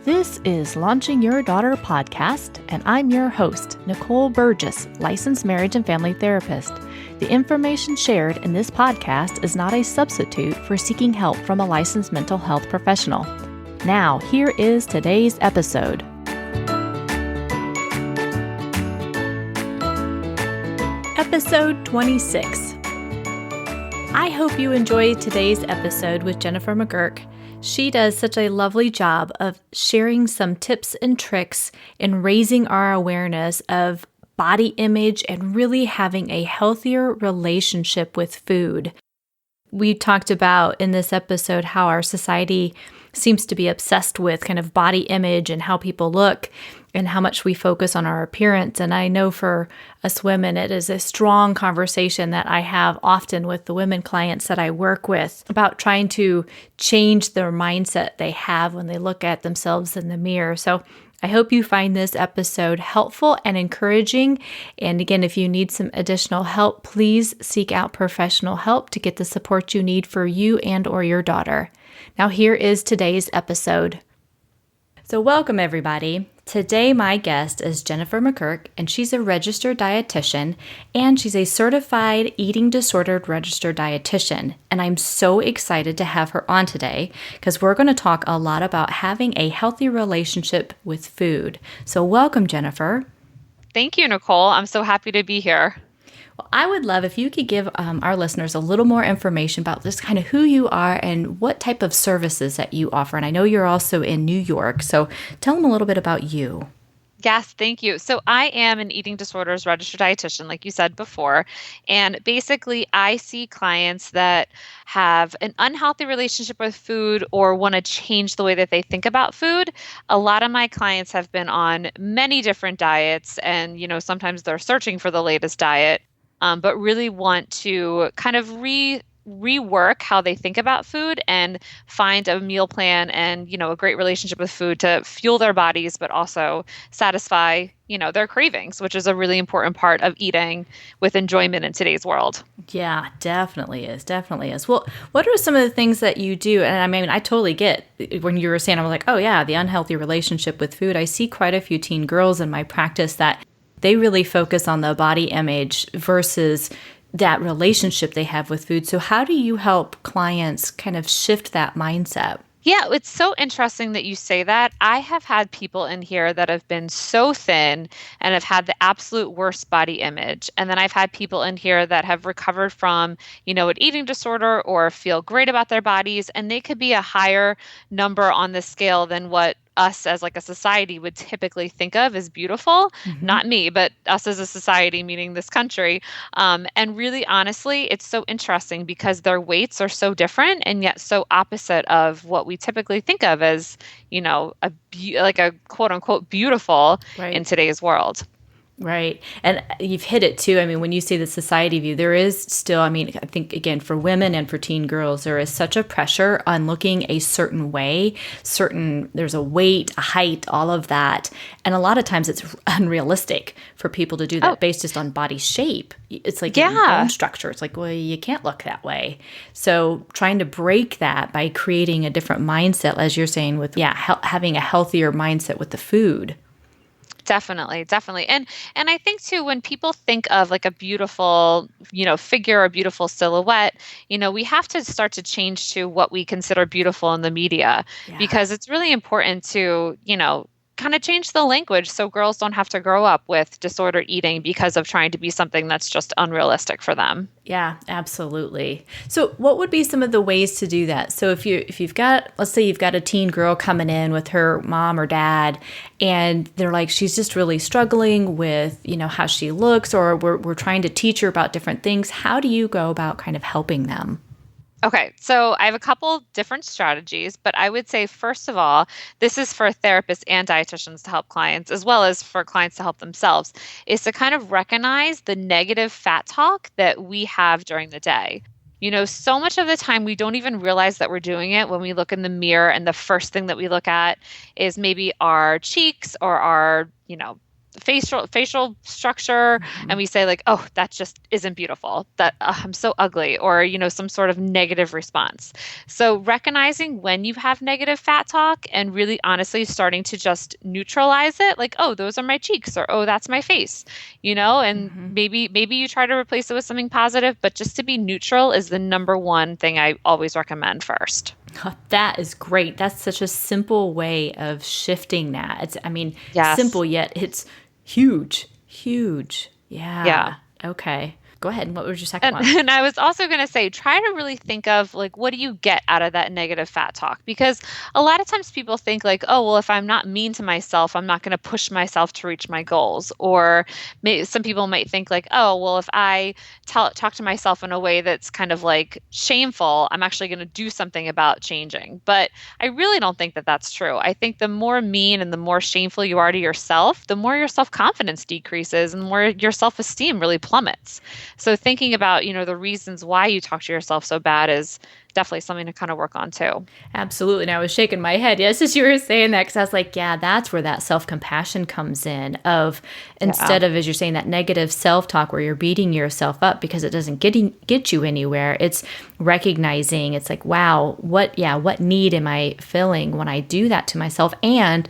This is Launching Your Daughter podcast, and I'm your host, Nicole Burgess, licensed marriage and family therapist. The information shared in this podcast is not a substitute for seeking help from a licensed mental health professional. Now, here is today's episode. Episode 26. I hope you enjoyed today's episode with Jennifer McGurk. She does such a lovely job of sharing some tips and tricks in raising our awareness of body image and really having a healthier relationship with food. We talked about in this episode how our society seems to be obsessed with kind of body image and how people look and how much we focus on our appearance. And I know for us women, it is a strong conversation that I have often with the women clients that I work with about trying to change their mindset they have when they look at themselves in the mirror. So I hope you find this episode helpful and encouraging. And again, if you need some additional help, please seek out professional help to get the support you need for you and or your daughter. Now here is today's episode. So welcome everybody. Today my guest is Jennifer McGurk, and she's a registered dietitian, and she's a certified eating disordered registered dietitian. And I'm so excited to have her on today because we're going to talk a lot about having a healthy relationship with food. So welcome, Jennifer. Thank you, Nicole. I'm so happy to be here. Well, I would love if you could give our listeners a little more information about just kind of who you are and what type of services that you offer. And I know you're also in New York, so tell them a little bit about you. Yes, thank you. So I am an eating disorders registered dietitian, like you said before. And basically, I see clients that have an unhealthy relationship with food or want to change the way that they think about food. A lot of my clients have been on many different diets, and sometimes they're searching for the latest diet. But really want to kind of rework how they think about food and find a meal plan and, a great relationship with food to fuel their bodies, but also satisfy, their cravings, which is a really important part of eating with enjoyment in today's world. Yeah, definitely is. Definitely is. Well, what are some of the things that you do? And I mean, I totally get when you were saying, I'm like, oh yeah, the unhealthy relationship with food. I see quite a few teen girls in my practice that they really focus on the body image versus that relationship they have with food. So how do you help clients kind of shift that mindset? Yeah, it's so interesting that you say that. I have had people in here that have been so thin and have had the absolute worst body image. And then I've had people in here that have recovered from, an eating disorder or feel great about their bodies. And they could be a higher number on the scale than what us as like a society would typically think of as beautiful. Mm-hmm. Not me, but us as a society, meaning this country. And really, honestly, it's so interesting because their weights are so different and yet so opposite of what we typically think of as, like a quote unquote beautiful in today's world. Right. And you've hit it too. I mean, when you say the society view, there is still, I think, again, for women and for teen girls, there is such a pressure on looking a certain way, there's a weight, a height, all of that. And a lot of times it's unrealistic for people to do that based just on body shape. It's like bone structure. It's like, well, you can't look that way. So trying to break that by creating a different mindset, as you're saying, with, having a healthier mindset with the food. Definitely. And I think too, when people think of like a beautiful, figure, a beautiful silhouette, we have to start to change to what we consider beautiful in the media, because it's really important to, kind of change the language so girls don't have to grow up with disordered eating because of trying to be something that's just unrealistic for them. Yeah, absolutely. So what would be some of the ways to do that? So if you've got, let's say you've got a teen girl coming in with her mom or dad, and they're like, she's just really struggling with, how she looks, or we're trying to teach her about different things. How do you go about kind of helping them? Okay, so I have a couple different strategies, but I would say, first of all, this is for therapists and dietitians to help clients, as well as for clients to help themselves, is to kind of recognize the negative fat talk that we have during the day. So much of the time we don't even realize that we're doing it when we look in the mirror, and the first thing that we look at is maybe our cheeks or our, facial structure, and we say like, oh, that just isn't beautiful, that I'm so ugly, or some sort of negative response. So recognizing when you have negative fat talk and really honestly starting to just neutralize it, like, oh, those are my cheeks, or oh, that's my face, and maybe you try to replace it with something positive, but just to be neutral is the number one thing I always recommend first. Oh, that is great. That's such a simple way of shifting that. Yes. Simple, yet it's huge, huge. Yeah. Okay. Go ahead. What was your second one? And I was also going to say, try to really think of like, what do you get out of that negative fat talk? Because a lot of times people think like, oh, well, if I'm not mean to myself, I'm not going to push myself to reach my goals. Or some people might think like, oh, well, if I talk to myself in a way that's kind of like shameful, I'm actually going to do something about changing. But I really don't think that that's true. I think the more mean and the more shameful you are to yourself, the more your self-confidence decreases and the more your self-esteem really plummets. So thinking about, the reasons why you talk to yourself so bad is definitely something to kind of work on too. Absolutely. And I was shaking my head, yes, as you were saying that, because I was like, yeah, that's where that self-compassion comes in of instead of, as you're saying, that negative self-talk where you're beating yourself up because it doesn't get you anywhere. It's recognizing, it's like, wow, what need am I filling when I do that to myself? And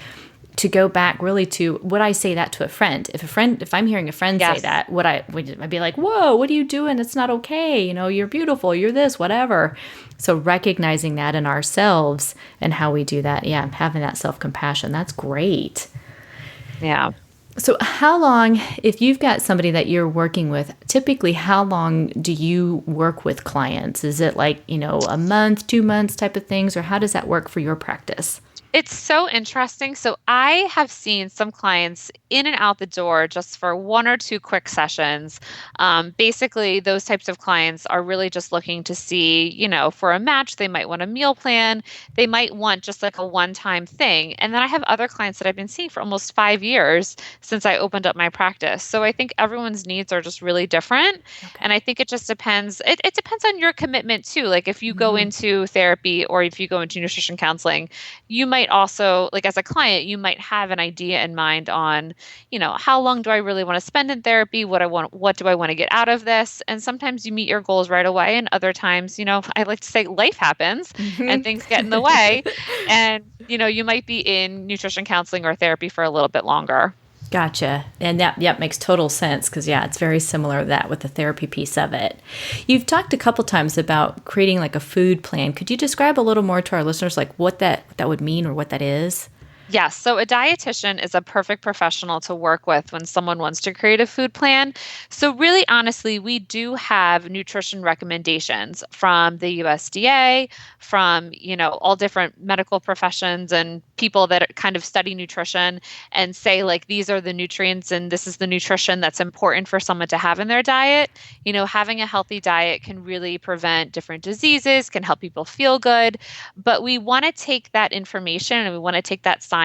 to go back really to, would I say that to a friend? If I'm hearing a friend say that, I'd be like, whoa, what are you doing? It's not okay. You're beautiful. You're this, whatever. So recognizing that in ourselves and how we do that. Yeah. Having that self-compassion. That's great. Yeah. So how long, if you've got somebody that you're working with, typically how long do you work with clients? Is it like, a month, 2 months type of things, or how does that work for your practice? It's so interesting. So I have seen some clients in and out the door just for 1 or 2 quick sessions. Basically, those types of clients are really just looking to see, for a match, they might want a meal plan. They might want just like a one-time thing. And then I have other clients that I've been seeing for almost 5 years since I opened up my practice. So I think everyone's needs are just really different. Okay. And I think it just depends. It depends on your commitment too. Like if you go into therapy or if you go into nutrition counseling, you might also, like as a client, you might have an idea in mind on, how long do I really want to spend in therapy? What do I want to get out of this? And sometimes you meet your goals right away. And other times, I like to say life happens and things get in the way. And, you might be in nutrition counseling or therapy for a little bit longer. Gotcha. And that makes total sense because, it's very similar to that with the therapy piece of it. You've talked a couple times about creating like a food plan. Could you describe a little more to our listeners like what that would mean or what that is? Yes. So a dietitian is a perfect professional to work with when someone wants to create a food plan. So really, honestly, we do have nutrition recommendations from the USDA, from, all different medical professions and people that kind of study nutrition and say like, these are the nutrients and this is the nutrition that's important for someone to have in their diet. Having a healthy diet can really prevent different diseases, can help people feel good. But we want to take that information and we want to take that science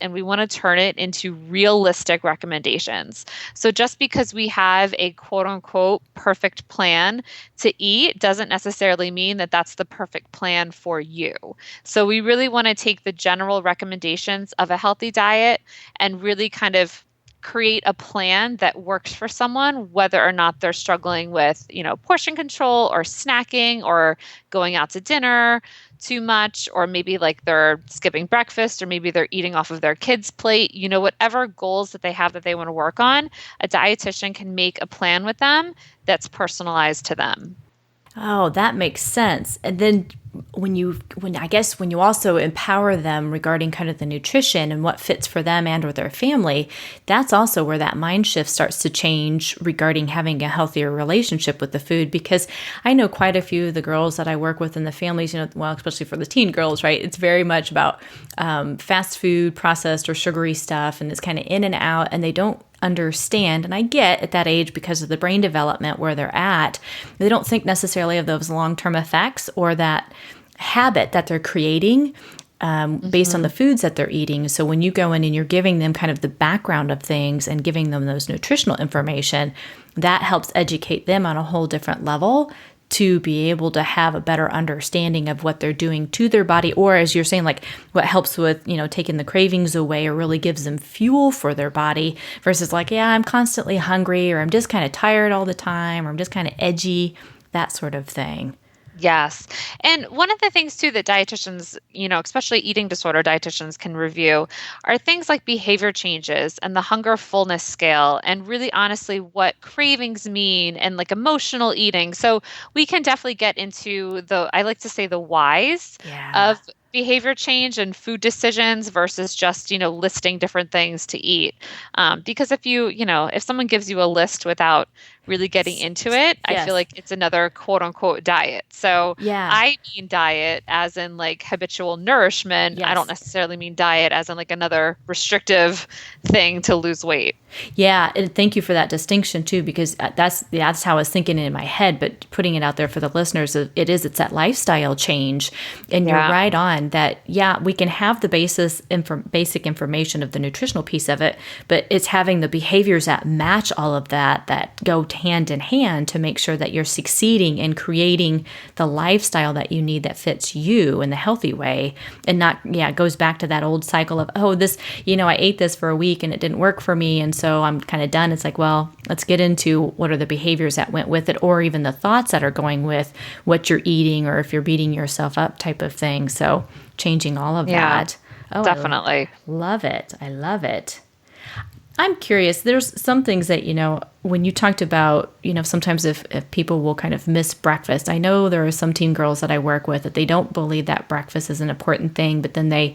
and we want to turn it into realistic recommendations. So just because we have a quote unquote perfect plan to eat doesn't necessarily mean that that's the perfect plan for you. So we really want to take the general recommendations of a healthy diet and really kind of create a plan that works for someone, whether or not they're struggling with, portion control or snacking or going out to dinner too much, or maybe like they're skipping breakfast, or maybe they're eating off of their kids' plate, whatever goals that they have that they want to work on, a dietitian can make a plan with them that's personalized to them. Oh, that makes sense. And then when you also empower them regarding kind of the nutrition and what fits for them and or their family, that's also where that mind shift starts to change regarding having a healthier relationship with the food. Because I know quite a few of the girls that I work with in the families, especially for the teen girls, right? It's very much about fast food, processed or sugary stuff, and it's kind of in and out, and they don't understand. And I get at that age, because of the brain development where they're at, they don't think necessarily of those long-term effects or that habit that they're creating based on the foods that they're eating. So when you go in and you're giving them kind of the background of things and giving them those nutritional information, that helps educate them on a whole different level to be able to have a better understanding of what they're doing to their body, or as you're saying, like what helps with, taking the cravings away or really gives them fuel for their body versus like, yeah, I'm constantly hungry, or I'm just kind of tired all the time, or I'm just kind of edgy, that sort of thing. Yes. And one of the things too that dietitians, especially eating disorder dietitians can review are things like behavior changes and the hunger fullness scale and really honestly what cravings mean and like emotional eating. So we can definitely get into I like to say the whys Yeah. of behavior change and food decisions versus just, listing different things to eat. Because if someone gives you a list without really getting into it, I feel Yes. like it's another quote unquote diet. So Yeah. I mean diet as in like habitual nourishment. I don't Yes. necessarily mean diet as in like another restrictive thing to lose weight. Yeah, and thank you for that distinction too, because that's how I was thinking in my head. But putting it out there for the listeners, it's that lifestyle change, and you're Yeah. right on that. Yeah, we can have the basic information of the nutritional piece of it, but it's having the behaviors that match all of that go hand in hand to make sure that you're succeeding in creating the lifestyle that you need that fits you in the healthy way, and not it goes back to that old cycle of, oh, this, I ate this for a week and it didn't work for me, and so I'm kind of done. It's like, well, let's get into what are the behaviors that went with it, or even the thoughts that are going with what you're eating, or if you're beating yourself up type of thing. So changing all of that. Oh, Definitely. I love it. I love it. I'm curious. There's some things that, when you talked about, sometimes if people will kind of miss breakfast. I know there are some teen girls that I work with that they don't believe that breakfast is an important thing, but then they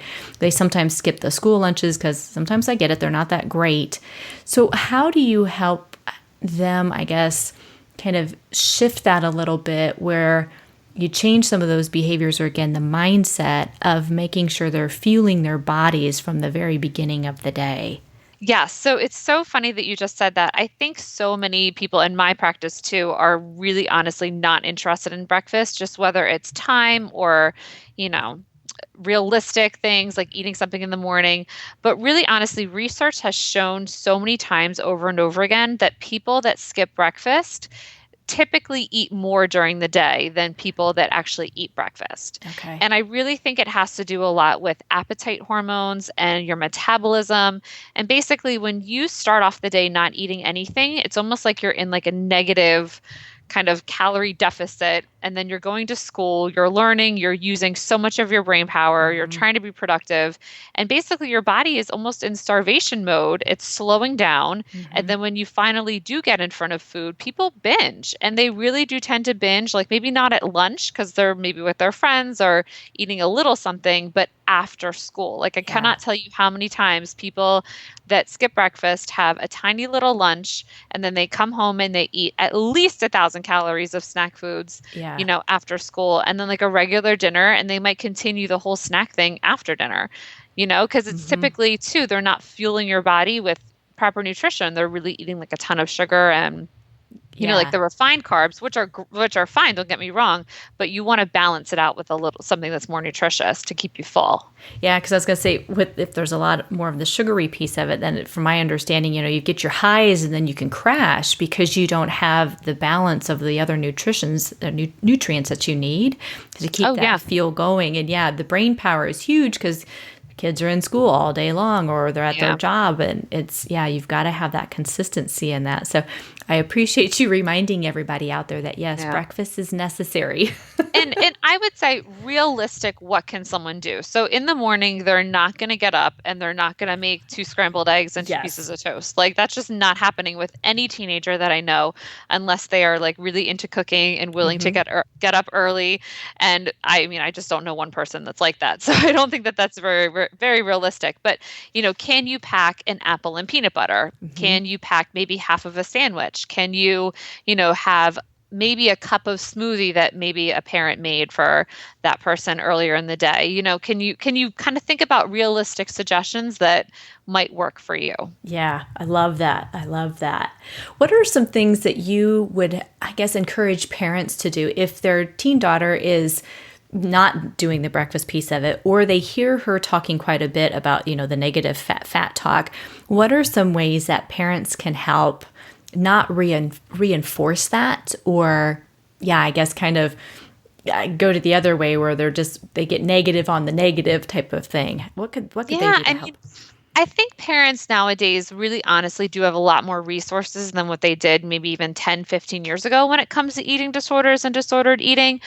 sometimes skip the school lunches because sometimes I get it, they're not that great. So how do you help them, I guess, kind of shift that a little bit where you change some of those behaviors, or again, the mindset of making sure they're fueling their bodies from the very beginning of the day? Yeah, so it's so funny that you just said that. I think so many people in my practice too are really honestly not interested in breakfast, just whether it's time or, you know, realistic things like eating something in the morning. But really honestly, research has shown so many times over and over again that people that skip breakfast typically eat more during the day than people that actually eat breakfast. Okay. And I really think it has to do a lot with appetite hormones and your metabolism. And basically, when you start off the day not eating anything, it's almost like you're in like a negative kind of calorie deficit, and then you're going to school, you're learning, you're using so much of your brain power, you're trying to be productive, and basically your body is almost in starvation mode. It's slowing down. And then when you finally do get in front of food, people binge, and they really do tend to binge, like maybe not at lunch because they're maybe with their friends or eating a little something, but after school. Like I cannot tell you how many times people that skip breakfast have a tiny little lunch, and then they come home and they eat at least 1,000 calories of snack foods, after school, and then like a regular dinner, and they might continue the whole snack thing after dinner, because it's typically too, they're not fueling your body with proper nutrition. They're really eating like a ton of sugar and like the refined carbs, which are fine, don't get me wrong, but you want to balance it out with a little something that's more nutritious to keep you full. Yeah, because I was going to say, if there's a lot more of the sugary piece of it, then from my understanding, you get your highs and then you can crash because you don't have the balance of the other nutrients that you need to keep that fuel going. And the brain power is huge because kids are in school all day long or they're at their job, and it's you've got to have that consistency in that. So I appreciate you reminding everybody out there that breakfast is necessary. and I would say realistic, what can someone do? So in the morning, they're not going to get up and they're not going to make 2 scrambled eggs and 2 pieces of toast. Like that's just not happening with any teenager that I know, unless they are like really into cooking and willing to get up early. And I just don't know one person that's like that. So I don't think that that's very, very realistic. But, can you pack an apple and peanut butter? Can you pack maybe half of a sandwich? Can you, have maybe a cup of smoothie that maybe a parent made for that person earlier in the day? Can you kind of think about realistic suggestions that might work for you? Yeah, I love that. I love that. What are some things that you would, I guess, encourage parents to do if their teen daughter is not doing the breakfast piece of it, or they hear her talking quite a bit about, the negative fat talk? What are some ways that parents can help not reinforce that, or yeah, I guess kind of go to the other way where they get negative on the negative type of thing. What could they Yeah, do to I help? mean, I think parents nowadays really honestly do have a lot more resources than what they did maybe even 10, 15 years ago when it comes to eating disorders and disordered eating.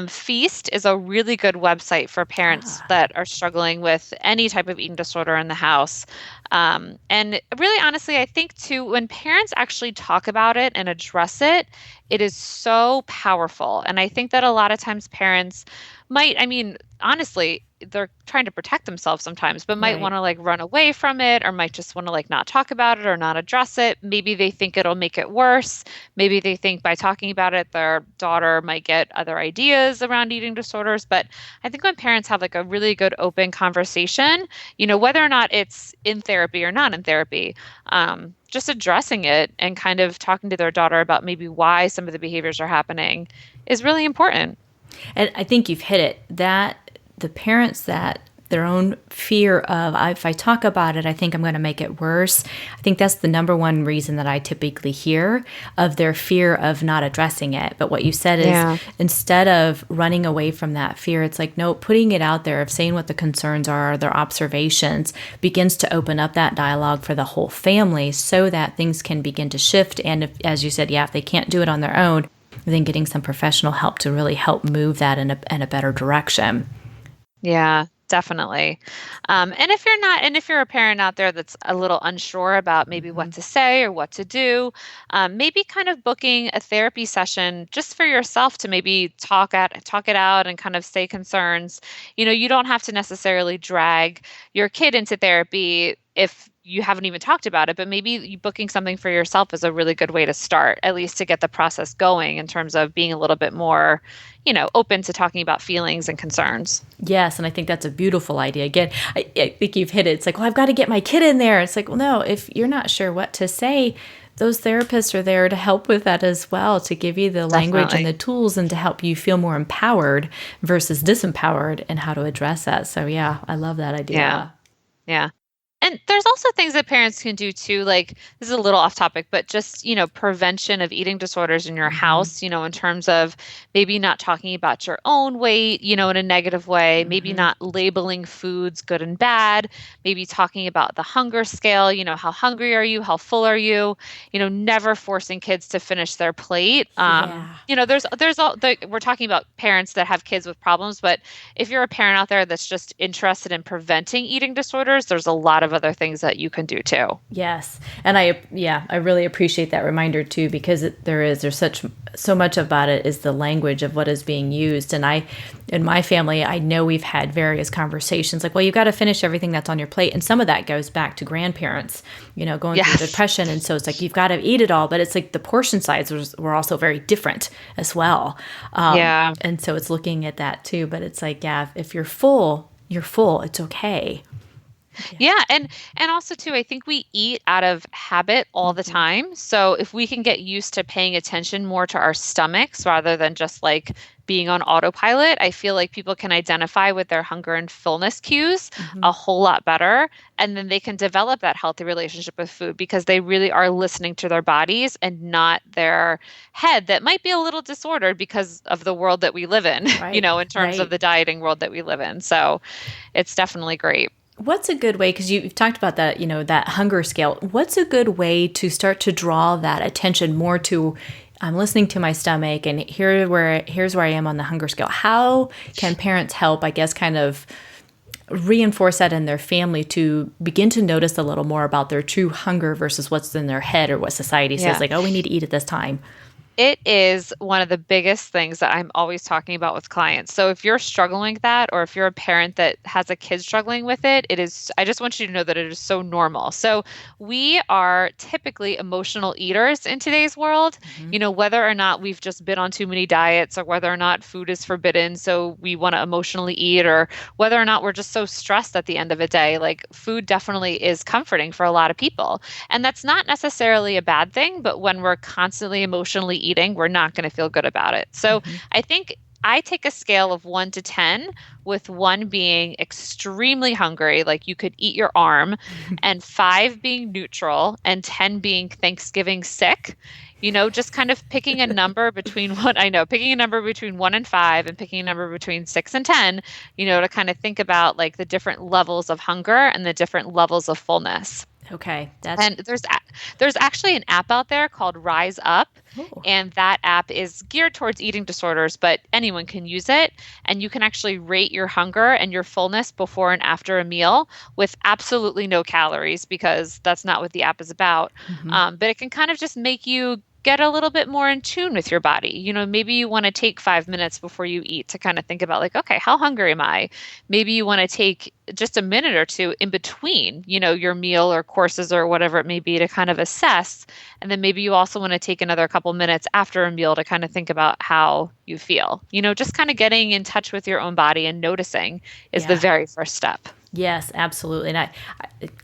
Feast is a really good website for parents Ah, that are struggling with any type of eating disorder in the house. And really honestly, I think too, when parents actually talk about it and address it, it is so powerful. And I think that a lot of times parents I mean, honestly, they're trying to protect themselves sometimes, but might want right. to like run away from it or might just want to like not talk about it or not address it. Maybe they think it'll make it worse. Maybe they think by talking about it, their daughter might get other ideas around eating disorders. But I think when parents have like a really good open conversation, whether or not it's in therapy or not in therapy, just addressing it and kind of talking to their daughter about maybe why some of the behaviors are happening is really important. And I think you've hit it that the parents that their own fear of, if I talk about it, I think I'm going to make it worse. I think that's the number one reason that I typically hear of their fear of not addressing it. But what you said is Yeah. instead of running away from that fear, it's like, no, putting it out there of saying what the concerns are, their observations begins to open up that dialogue for the whole family so that things can begin to shift. And if, as you said, yeah, if they can't do it on their own, then getting some professional help to really help move that in a better direction. Yeah, definitely. And if you're a parent out there that's a little unsure about maybe what Mhm. to say or what to do, maybe kind of booking a therapy session just for yourself to maybe talk it out and kind of say concerns. You don't have to necessarily drag your kid into therapy if you haven't even talked about it, but maybe booking something for yourself is a really good way to start, at least to get the process going in terms of being a little bit more, open to talking about feelings and concerns. Yes, and I think that's a beautiful idea. Again, I think you've hit it. It's like, well, I've got to get my kid in there. It's like, well, no, if you're not sure what to say, those therapists are there to help with that as well, to give you the language and Definitely. the tools and to help you feel more empowered versus disempowered and how to address that. So, yeah, I love that Yeah. idea. Yeah. And there's also things that parents can do too, like this is a little off topic, but just, prevention of eating disorders in your Hmm. house, in terms of maybe not talking about your own weight, in a negative way, maybe Hmm. not labeling foods good and bad, maybe talking about the hunger scale, how hungry are you? How full are you? Never forcing kids to finish their plate. Yeah. We're talking about parents that have kids with problems, but if you're a parent out there that's just interested in preventing eating disorders, there's a lot of other things that you can do too. Yes. And I really appreciate that reminder too, because there's so much about it is the language of what is being used. And in my family, I know we've had various conversations like, well, you've got to finish everything that's on your plate. And some of that goes back to grandparents, going through Yes. depression. And so it's like, you've got to eat it all, but it's like the portion sizes were also very different as well. Yeah. And so it's looking at that too, but it's like, yeah, if you're full, you're full. It's okay. Yeah. Yeah, and also too, I think we eat out of habit all the Hmm. time. So if we can get used to paying attention more to our stomachs rather than just like being on autopilot, I feel like people can identify with their hunger and fullness cues Hmm. a whole lot better. And then they can develop that healthy relationship with food because they really are listening to their bodies and not their head that might be a little disordered because of the world that we live in, Right. in terms of Right. the dieting world that we live in. So it's definitely great. What's a good way, because you've talked about that, that hunger scale. What's a good way to start to draw that attention more to, I'm listening to my stomach and here's where I am on the hunger scale. How can parents help, I guess, kind of reinforce that in their family to begin to notice a little more about their true hunger versus what's in their head or what society says, Yeah. like, oh, we need to eat at this time. It is one of the biggest things that I'm always talking about with clients. So if you're struggling with that, or if you're a parent that has a kid struggling with it, I just want you to know that it is so normal. So we are typically emotional eaters in today's world, Hmm. whether or not we've just been on too many diets or whether or not food is forbidden. So we want to emotionally eat, or whether or not we're just so stressed at the end of a day, like food definitely is comforting for a lot of people. And that's not necessarily a bad thing, but when we're constantly emotionally eating, we're not going to feel good about it. So Hmm. I think I take a scale of 1 to 10, with 1 being extremely hungry, like you could eat your arm, and 5 being neutral, and 10 being Thanksgiving sick. Just kind of picking a number between picking a number between 1 and 5 and picking a number between 6 and 10, to kind of think about like the different levels of hunger and the different levels of fullness. Okay. And there's actually an app out there called Rise Up, Oh. and that app is geared towards eating disorders, but anyone can use it. And you can actually rate your hunger and your fullness before and after a meal with absolutely no calories, because that's not what the app is about. But it can kind of just make you get a little bit more in tune with your body. Maybe you want to take 5 minutes before you eat to kind of think about like, okay, how hungry am I? Maybe you want to take just a minute or two in between, your meal or courses or whatever it may be to kind of assess. And then maybe you also want to take another couple minutes after a meal to kind of think about how you feel. Just kind of getting in touch with your own body and noticing is the very first step. Yes, absolutely. And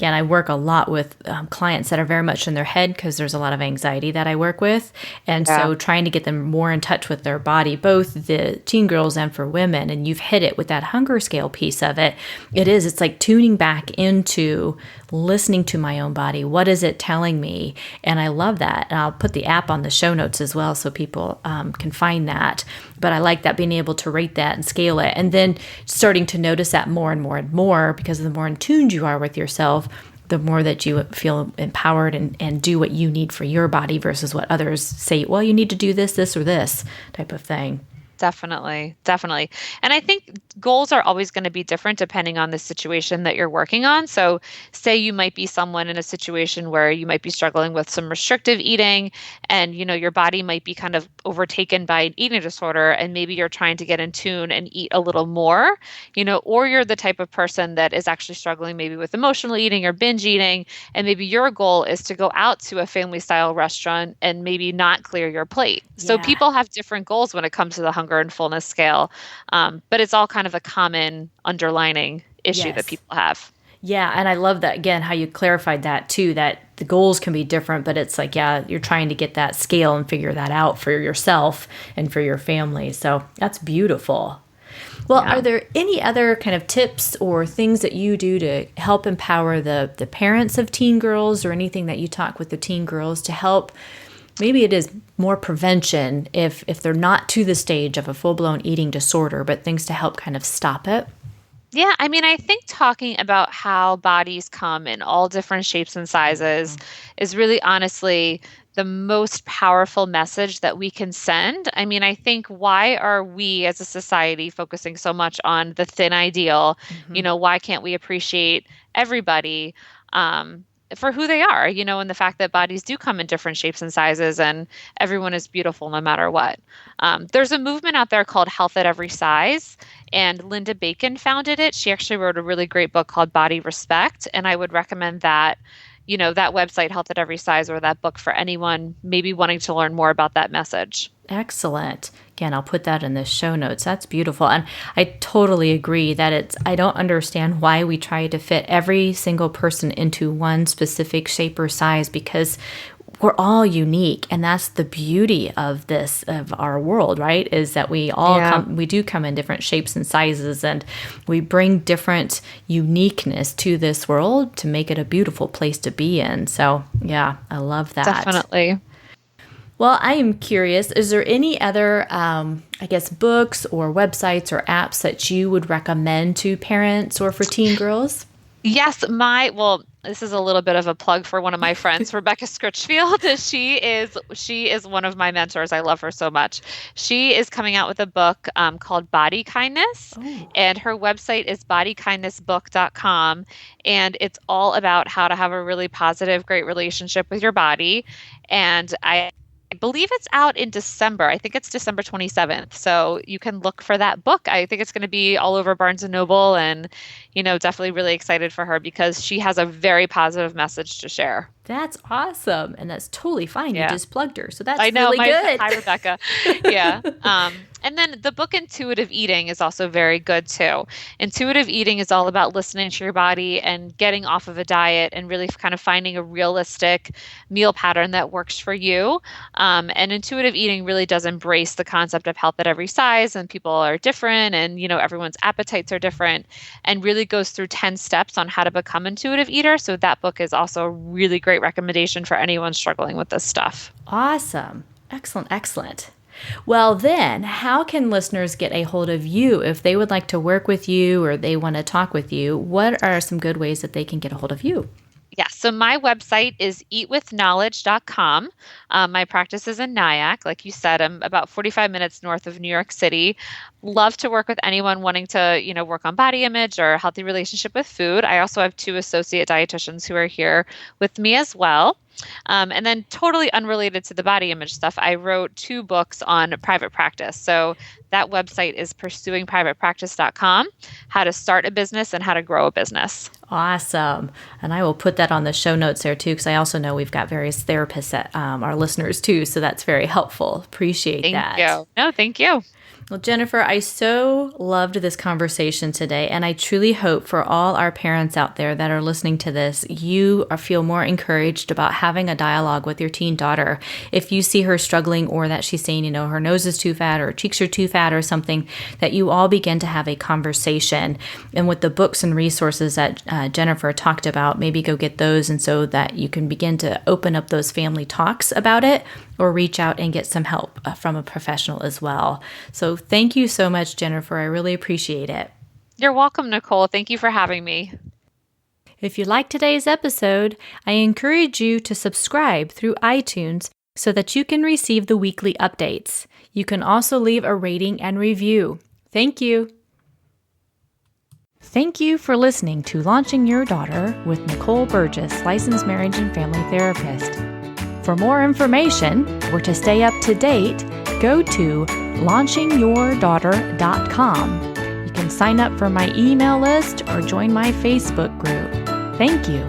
I work a lot with clients that are very much in their head because there's a lot of anxiety that I work with. And so trying to get them more in touch with their body, both the teen girls and for women. And you've hit it with that hunger scale piece of it. It's like tuning back into listening to my own body. What is it telling me? And I love that. And I'll put the app on the show notes as well so people can find that. But I like that, being able to rate that and scale it. And then starting to notice that more and more and more, because the more in tune you are with yourself, the more that you feel empowered and do what you need for your body versus what others say, well, you need to do this, or this type of thing. Definitely. Definitely. And I think goals are always going to be different depending on the situation that you're working on. So say you might be someone in a situation where you might be struggling with some restrictive eating and, your body might be kind of overtaken by an eating disorder, and maybe you're trying to get in tune and eat a little more, or you're the type of person that is actually struggling maybe with emotional eating or binge eating. And maybe your goal is to go out to a family style restaurant and maybe not clear your plate. So people have different goals when it comes to the hunger and fullness scale. But it's all kind of a common underlining issue that people have. Yeah. And I love that, again, how you clarified that too, that the goals can be different, but it's like, you're trying to get that scale and figure that out for yourself and for your family. So that's beautiful. Well, are there any other kind of tips or things that you do to help empower the parents of teen girls, or anything that you talk with the teen girls to help? Maybe it is more prevention if they're not to the stage of a full-blown eating disorder, but things to help kind of stop it. Yeah, I think talking about how bodies come in all different shapes and sizes is really honestly the most powerful message that we can send. I think, why are we as a society focusing so much on the thin ideal? Why can't we appreciate everybody for who they are, and the fact that bodies do come in different shapes and sizes, and everyone is beautiful no matter what. There's a movement out there called Health at Every Size, and Linda Bacon founded it. She actually wrote a really great book called Body Respect, and I would recommend that, that website, Health at Every Size, or that book for anyone maybe wanting to learn more about that message. Excellent. Again, I'll put that in the show notes. That's beautiful. And I totally agree that I don't understand why we try to fit every single person into one specific shape or size, because we're all unique. And that's the beauty of our world, right? Is that we all we do come in different shapes and sizes, and we bring different uniqueness to this world to make it a beautiful place to be in. So yeah, I love that. Definitely. Well, I am curious, is there any other, books or websites or apps that you would recommend to parents or for teen girls? Yes, this is a little bit of a plug for one of my friends, Rebecca Scritchfield. She is one of my mentors. I love her so much. She is coming out with a book called Body Kindness, and her website is bodykindnessbook.com, and it's all about how to have a really positive, great relationship with your body. And I believe it's out in December. I think it's December 27th. So you can look for that book. I think it's going to be all over Barnes and Noble, and, definitely really excited for her because she has a very positive message to share. That's awesome. And that's totally fine. You Yeah. just plugged her. So that's I know, really good. hi, Rebecca. Yeah. And then the book Intuitive Eating is also very good too. Intuitive eating is all about listening to your body and getting off of a diet and really kind of finding a realistic meal pattern that works for you. And intuitive eating really does embrace the concept of health at every size, and people are different, and everyone's appetites are different, and really goes through 10 steps on how to become intuitive eater. So that book is also a really great recommendation for anyone struggling with this stuff. Awesome. Excellent. Excellent. Well, then, how can listeners get a hold of you if they would like to work with you or they want to talk with you? What are some good ways that they can get a hold of you? Yeah, so my website is eatwithknowledge.com. My practice is in Nyack. Like you said, I'm about 45 minutes north of New York City. Love to work with anyone wanting to, work on body image or healthy relationship with food. I also have 2 associate dietitians who are here with me as well. And then totally unrelated to the body image stuff, I wrote 2 books on private practice. So that website is pursuingprivatepractice.com, how to start a business and how to grow a business. Awesome. And I will put that on the show notes there too, because I also know we've got various therapists that are listeners too. So that's very helpful. Appreciate that. Thank you. No, thank you. Well, Jennifer, I so loved this conversation today, and I truly hope for all our parents out there that are listening to this, you feel more encouraged about having a dialogue with your teen daughter. If you see her struggling or that she's saying, her nose is too fat or her cheeks are too fat or something, that you all begin to have a conversation. And with the books and resources that Jennifer talked about, maybe go get those, and so that you can begin to open up those family talks about it, or reach out and get some help from a professional as well. So thank you so much, Jennifer. I really appreciate it. You're welcome, Nicole. Thank you for having me. If you like today's episode, I encourage you to subscribe through iTunes so that you can receive the weekly updates. You can also leave a rating and review. Thank you. Thank you for listening to Launching Your Daughter with Nicole Burgess, licensed marriage and family therapist. For more information or to stay up to date, go to launchingyourdaughter.com. You can sign up for my email list or join my Facebook group. Thank you.